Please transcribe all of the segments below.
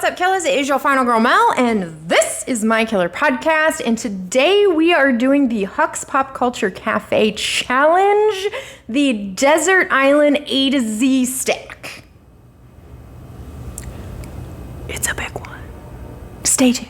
what's up, killers? It is your final girl, Mel, and this is my Killer Podcast, and today we are doing the Huck's Pop Culture Cafe Challenge, the Desert Island A to Z stack. It's a big one. Stay tuned.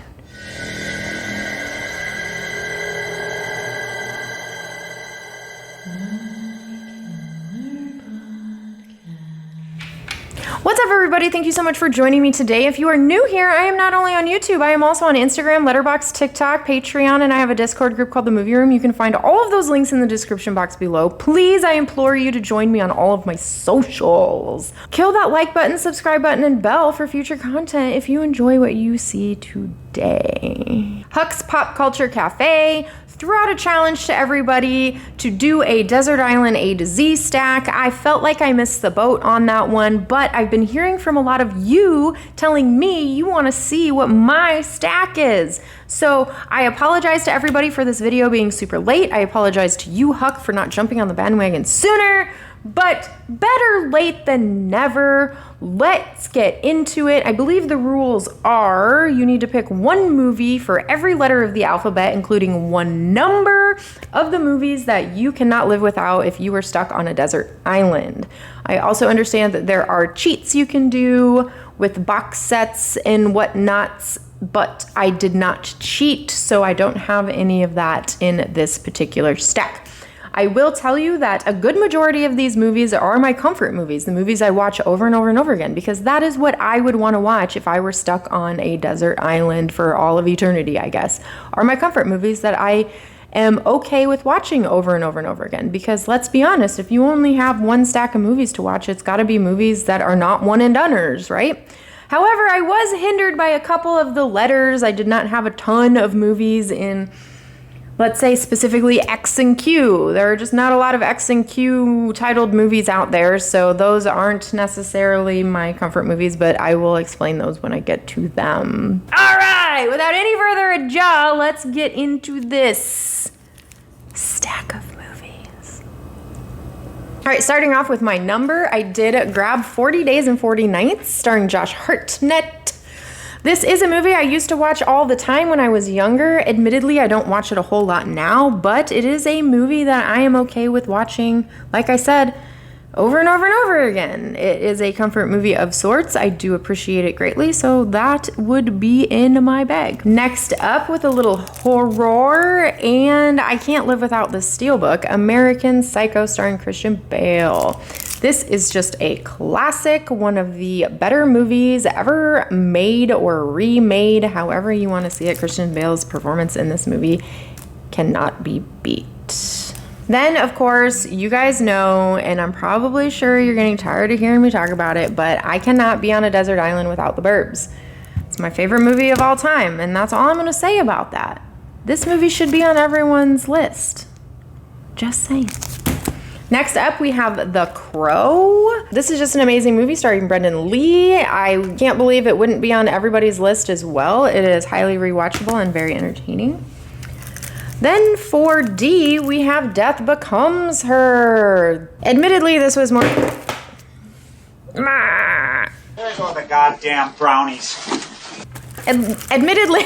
What's up, everybody? Thank you so much for joining me today. If you are new here, I am not only on YouTube, I am also on Instagram, Letterboxd, TikTok, Patreon, and I have a Discord group called The Movie Room. You can find all of those links in the description box below. Please, I implore you to join me on all of my socials. Kill that like button, subscribe button, and bell for future content if you enjoy what you see today. Huck's Pop Culture Cafe threw out a challenge to everybody to do a Desert Island A to Z stack. I felt like I missed the boat on that one, but I've been hearing from a lot of you telling me you want to see what my stack is. So I apologize to everybody for this video being super late. I apologize to you, Huck, for not jumping on the bandwagon sooner, but better late than never. Let's get into it. I believe the rules are you need to pick one movie for every letter of the alphabet, including one number of the movies that you cannot live without if you were stuck on a desert island. I also understand that there are cheats you can do with box sets and whatnots, but I did not cheat, so I don't have any of that in this particular stack. I will tell you that a good majority of these movies are my comfort movies, the movies I watch over and over and over again, because that is what I would want to watch if I were stuck on a desert island for all of eternity, I guess, are my comfort movies that I am okay with watching over and over and over again. Because let's be honest, if you only have one stack of movies to watch, it's got to be movies that are not one and doneers, right? However, I was hindered by a couple of the letters. I did not have a ton of movies in, let's say, specifically X and Q. There are just not a lot of X and Q titled movies out there, so those aren't necessarily my comfort movies, but I will explain those when I get to them. All right, without any further ado, let's get into this stack of movies. All right, starting off with my number, I did grab 40 Days and 40 Nights, starring Josh Hartnett. This is a movie I used to watch all the time when I was younger. Admittedly, I don't watch it a whole lot now, but it is a movie that I am okay with watching, like I said, over and over and over again. It is a comfort movie of sorts. I do appreciate it greatly, so that would be in my bag. Next up, with a little horror, and I can't live without this steelbook, American Psycho starring Christian Bale. This is just a classic, one of the better movies ever made or remade, however you want to see it. Christian Bale's performance in this movie cannot be beat. Then, of course, you guys know, and I'm probably sure you're getting tired of hearing me talk about it, but I cannot be on a desert island without The Burbs. It's my favorite movie of all time, and that's all I'm going to say about that. This movie should be on everyone's list. Just saying. Next up, we have The Crow. This is just an amazing movie starring Brendan Lee. I can't believe it wouldn't be on everybody's list as well. It is highly rewatchable and very entertaining. Then for D, we have Death Becomes Her. Admittedly, this was more... There's all the goddamn brownies. Admittedly,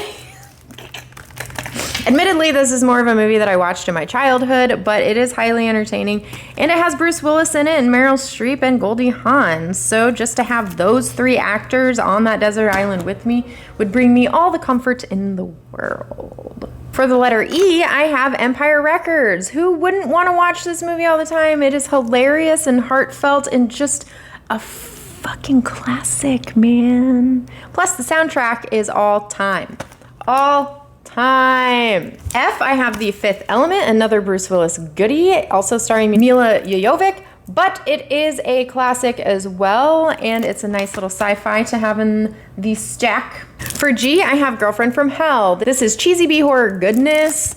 this is more of a movie that I watched in my childhood, but it is highly entertaining, and it has Bruce Willis in it, and Meryl Streep, and Goldie Hawn. So just to have those three actors on that desert island with me would bring me all the comfort in the world. For the letter E, I have Empire Records. Who wouldn't want to watch this movie all the time? It is hilarious and heartfelt and just a fucking classic, man. Plus, the soundtrack is all time. All time. F, I have The Fifth Element, another Bruce Willis goodie, also starring Mila Jovovich, but it is a classic as well, and it's a nice little sci-fi to have in the stack. For G, I have Girlfriend from Hell. This is cheesy B-horror goodness.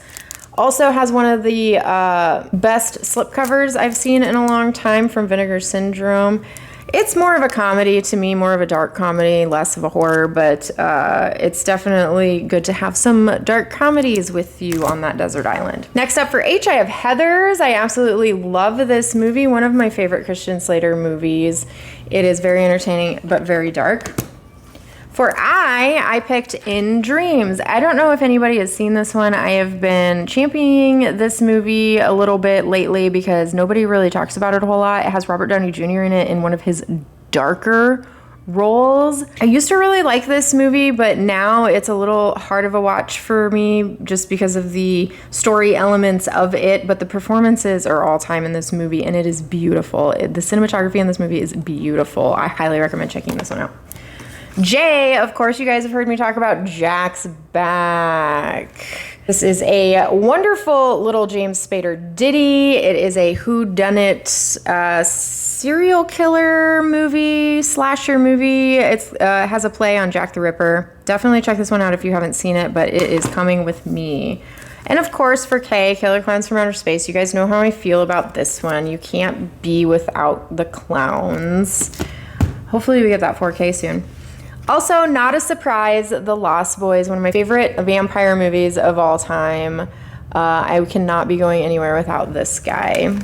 Also has one of the best slipcovers I've seen in a long time from Vinegar Syndrome. It's more of a comedy to me, more of a dark comedy, less of a horror, but it's definitely good to have some dark comedies with you on that desert island. Next up for H, I have Heathers. I absolutely love this movie, one of my favorite Christian Slater movies. It is very entertaining, but very dark. For I picked In Dreams. I don't know if anybody has seen this one. I have been championing this movie a little bit lately because nobody really talks about it a whole lot. It has Robert Downey Jr. in it in one of his darker roles. I used to really like this movie, but now it's a little hard of a watch for me just because of the story elements of it, but the performances are all time in this movie and it is beautiful. The cinematography in this movie is beautiful. I highly recommend checking this one out. J, of course, you guys have heard me talk about Jack's Back. This is a wonderful little James Spader ditty. It is a whodunit serial killer movie, slasher movie. It has a play on Jack the Ripper. Definitely check this one out if you haven't seen it, but it is coming with me. And of course, for K, Killer Clowns from Outer Space, you guys know how I feel about this one. You can't be without the clowns. Hopefully we get that 4K soon. Also, not a surprise, The Lost Boys, one of my favorite vampire movies of all time. I cannot be going anywhere without this guy.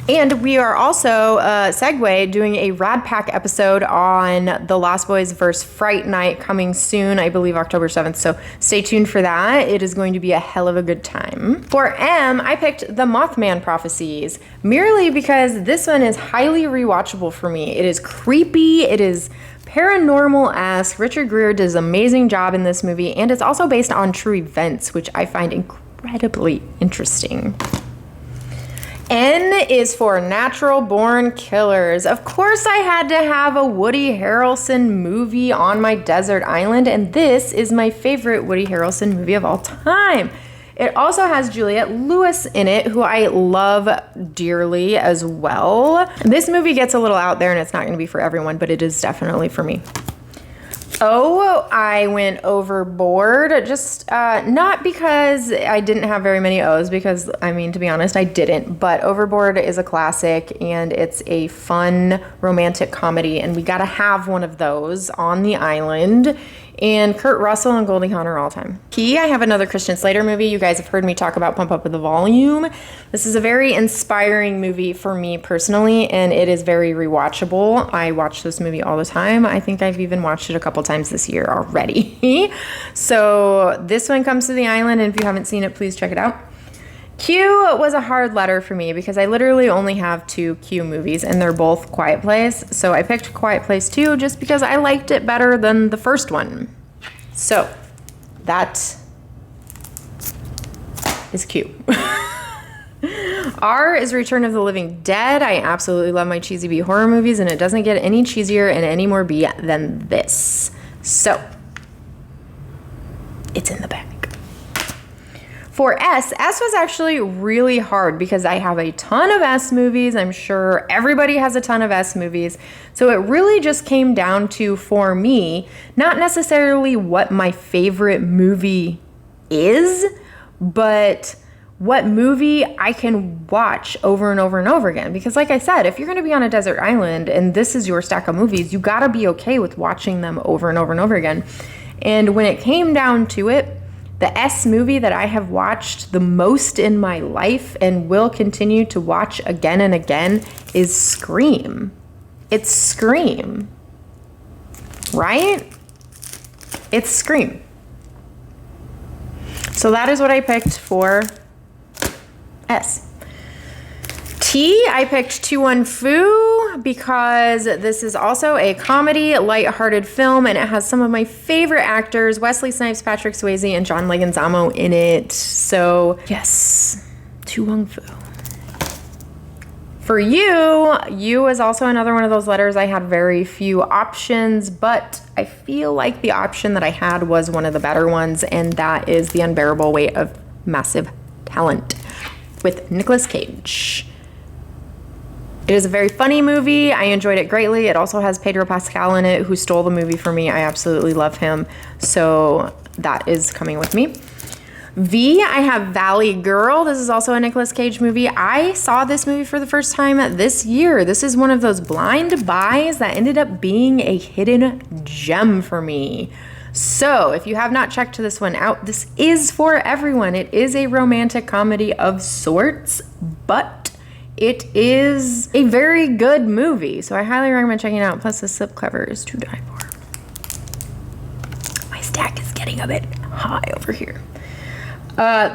And we are also, segue, doing a Rad Pack episode on The Lost Boys vs. Fright Night coming soon, I believe October 7th. So stay tuned for that. It is going to be a hell of a good time. For M, I picked The Mothman Prophecies, merely because this one is highly rewatchable for me. It is creepy. It is paranormal-esque. Richard Gere does an amazing job in this movie, and it's also based on true events, which I find incredibly interesting. N is for Natural Born Killers. Of course, I had to have a Woody Harrelson movie on my desert island, and this is my favorite Woody Harrelson movie of all time. It also has Juliette Lewis in it, who I love dearly as well. This movie gets a little out there and it's not going to be for everyone, but it is definitely for me. Oh, I went overboard. Just not because I didn't have very many O's, because, I mean, to be honest, I didn't. But Overboard is a classic and it's a fun romantic comedy, and we got to have one of those on the island. And Kurt Russell and Goldie Hawn are all time. P, I have another Christian Slater movie. You guys have heard me talk about Pump Up the Volume. This is a very inspiring movie for me personally, and it is very rewatchable. I watch this movie all the time. I think I've even watched it a couple times this year already. So this one comes to the island, and if you haven't seen it, please check it out. Q was a hard letter for me because I literally only have 2 Q movies and they're both Quiet Place. So I picked Quiet Place 2 just because I liked it better than the first one. So that is Q. R is Return of the Living Dead. I absolutely love my cheesy B horror movies, and it doesn't get any cheesier and any more B than this. So it's in the bag. For S was actually really hard because I have a ton of S movies. I'm sure everybody has a ton of S movies. So it really just came down to, for me, not necessarily what my favorite movie is, but what movie I can watch over and over and over again. Because like I said, if you're going to be on a desert island and this is your stack of movies, you got to be okay with watching them over and over and over again. And when it came down to it, the S movie that I have watched the most in my life and will continue to watch again and again is Scream. It's Scream, right? It's Scream. So that is what I picked for S. T, I picked To Won Foo because this is also a comedy, lighthearted film, and it has some of my favorite actors, Wesley Snipes, Patrick Swayze, and John Leguizamo in it. So yes, To Won Foo. For U is also another one of those letters. I had very few options, but I feel like the option that I had was one of the better ones, and that is The Unbearable Weight of Massive Talent with Nicolas Cage. It is a very funny movie. I enjoyed it greatly. It also has Pedro Pascal in it, who stole the movie for me. I absolutely love him. So that is coming with me. V, I have Valley Girl. This is also a Nicolas Cage movie. I saw this movie for the first time this year. This is one of those blind buys that ended up being a hidden gem for me. So if you have not checked this one out, this is for everyone. It is a romantic comedy of sorts, but it is a very good movie, so I highly recommend checking it out. Plus, the slipcover is to die for. stack is getting a bit high over here.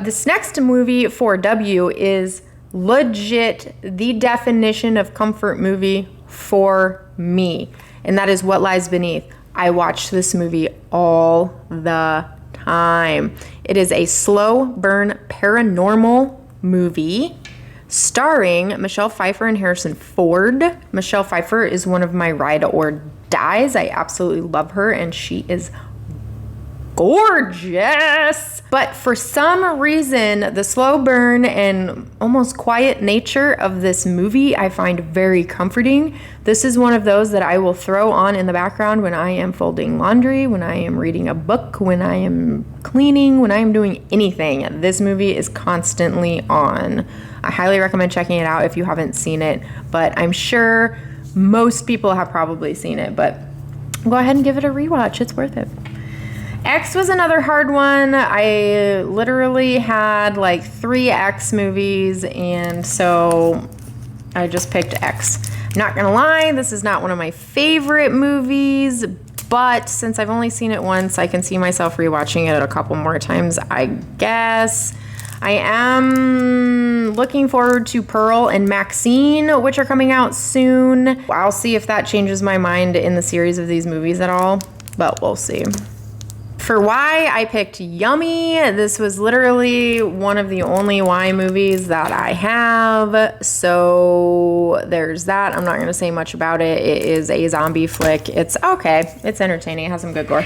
This next movie, 4W, is legit the definition of comfort movie for me. And that is What Lies Beneath. I watch this movie all the time. It is a slow burn paranormal movie starring Michelle Pfeiffer and Harrison Ford. Michelle Pfeiffer is one of my ride or dies. I absolutely love her, and she is gorgeous. But for some reason, the slow burn and almost quiet nature of this movie I find very comforting. This is one of those that I will throw on in the background when I am folding laundry, when I am reading a book, when I am cleaning, when I am doing anything. This movie is constantly on. I highly recommend checking it out if you haven't seen it, but I'm sure most people have probably seen it, but go ahead and give it a rewatch. It's worth it. X was another hard one. I literally had like 3 X movies, and so I just picked X. I'm not gonna lie, this is not one of my favorite movies, but since I've only seen it once, I can see myself rewatching it a couple more times, I guess. I am looking forward to Pearl and Maxine, which are coming out soon. I'll see if that changes my mind in the series of these movies at all, but we'll see. For Y, I picked Yummy. This was literally one of the only Y movies that I have, so there's that. I'm not going to say much about it. It is a zombie flick. It's okay. It's entertaining. It has some good gore.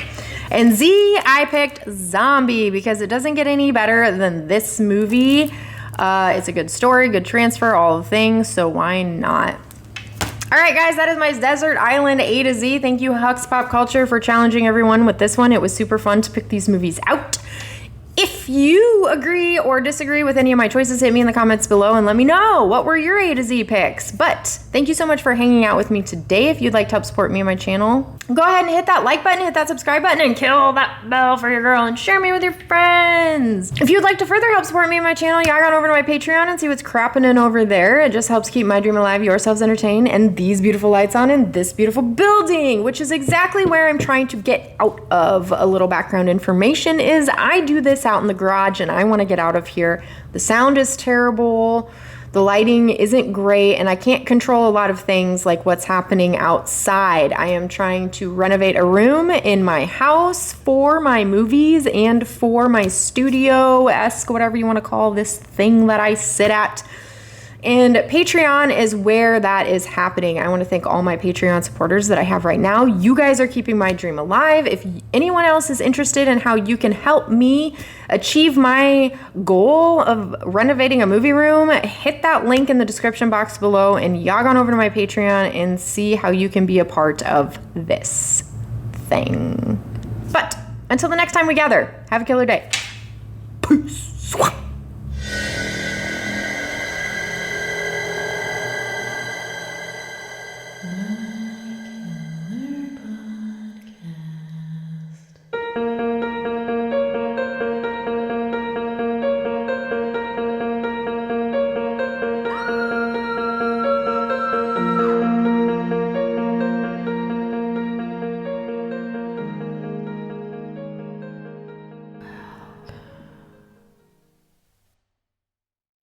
And Z, I picked Zombie because it doesn't get any better than this movie. It's a good story, good transfer, all the things, so why not? All right, guys, that is my Desert Island A to Z. Thank you, Huck's Pop Culture, for challenging everyone with this one. It was super fun to pick these movies out. If you agree or disagree with any of my choices, hit me in the comments below and let me know what were your A to Z picks. But thank you so much for hanging out with me today. If you'd like to help support me and my channel, go ahead and hit that like button, hit that subscribe button, and kill that bell for your girl and share me with your friends. If you'd like to further help support me and my channel, log on over to my Patreon and see what's crapping over there. It just helps keep my dream alive, yourselves entertained, and these beautiful lights on in this beautiful building, which is exactly where I'm trying to get out of. A little background information is I do this out in the garage and I want to get out of here. The sound is terrible. The lighting isn't great, and I can't control a lot of things like what's happening outside. I am trying to renovate a room in my house for my movies and for my studio-esque, whatever you want to call this thing that I sit at. And Patreon is where that is happening. I want to thank all my Patreon supporters that I have right now. You guys are keeping my dream alive. If anyone else is interested in how you can help me achieve my goal of renovating a movie room, hit that link in the description box below and log on over to my Patreon and see how you can be a part of this thing. But until the next time we gather, have a killer day. Peace.